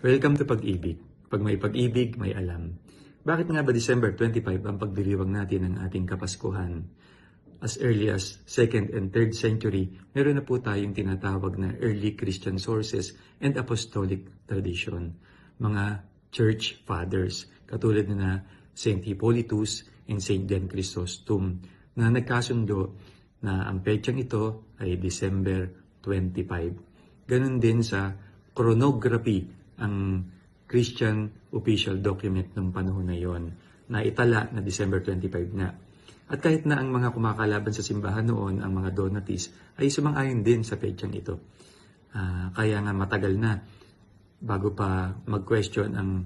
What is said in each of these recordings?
Welcome to Pag-ibig. Pag may pag-ibig, may alam. Bakit nga ba December 25 ang pagdiriwang natin ng ating Kapaskuhan? As early as 2nd and 3rd century, meron na po tayong tinatawag na early Christian sources and apostolic tradition. Mga church fathers, katulad na Saint Hippolytus and Saint John Chrysostom, na nagkasundo na ang petsang ito ay December 25. Ganon din sa chronography, ang Christian official document ng panahon na yon, na itala na December 25 na. At kahit na ang mga kumakalaban sa simbahan noon, ang mga Donatis, ay sumang-ayon din sa petsang ito. Kaya nga matagal na, bago pa mag-question ang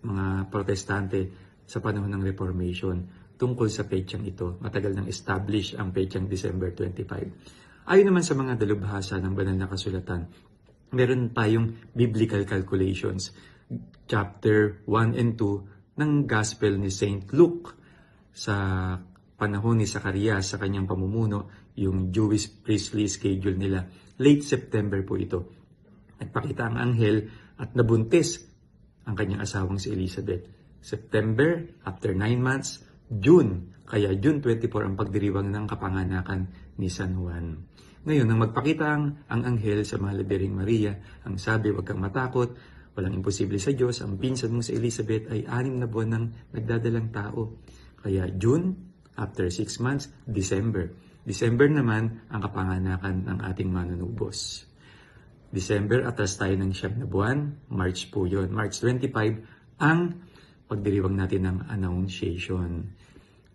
mga protestante sa panahon ng Reformation tungkol sa petsang ito. Matagal nang establish ang petsang December 25. Ayon naman sa mga dalubhasa ng banal na kasulatan, meron tayong biblical calculations, chapter 1 and 2 ng Gospel ni Saint Luke. Sa panahon ni Zacarias sa kanyang pamumuno, yung Jewish priestly schedule nila, late September po ito. Nagpakita ang anghel at nabuntis ang kanyang asawang si Elizabeth. September, after 9 months, June, kaya June 24 ang pagdiriwang ng kapanganakan ni San Juan. Ngayon, nang magpakita ang anghel sa Mahal na Birheng Maria, ang sabi, huwag kang matakot, walang imposible sa Diyos, ang pinsan mong si Elizabeth ay 6 na buwan ng nagdadalang tao. Kaya June, after 6 months, December. December naman ang kapanganakan ng ating manunubos. December, atras tayo ng 9 na buwan, March po yun. March 25, ang pagdiriwang natin ng Annunciation.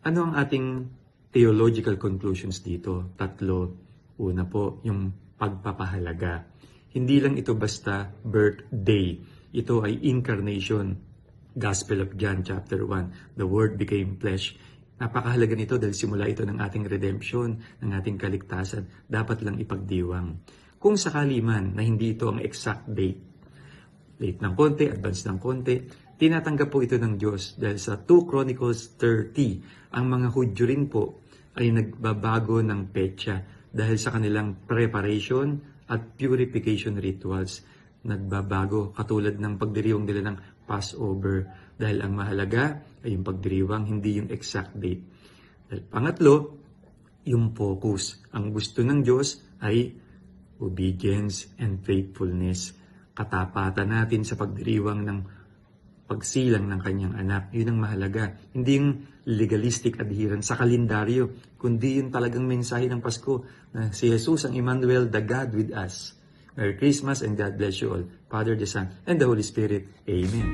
Ano ang ating theological conclusions dito? 3. Una po, yung pagpapahalaga. Hindi lang ito basta birthday. Ito ay incarnation. Gospel of John chapter 1. The Word became flesh. Napakahalaga nito dahil simula ito ng ating redemption, ng ating kaligtasan. Dapat lang ipagdiwang. Kung sakali man na hindi ito ang exact date, late ng konti, advance ng konti, tinatanggap po ito ng Diyos dahil sa 2 Chronicles 30, ang mga Hudyo rin po ay nagbabago ng petsa dahil sa kanilang preparation at purification rituals. Nagbabago katulad ng pagdiriwang nila ng Passover dahil ang mahalaga ay yung pagdiriwang, hindi yung exact date. Dahil pangatlo, yung focus. Ang gusto ng Diyos ay obedience and faithfulness. Katapatan natin sa pagdiriwang ng pagsilang ng kanyang anak. Yun ang mahalaga. Hindi yung legalistic adherence sa kalendaryo, kundi yung talagang mensahe ng Pasko na si Jesus ang Emmanuel, the God with us. Merry Christmas and God bless you all. Father, the Son, and the Holy Spirit. Amen.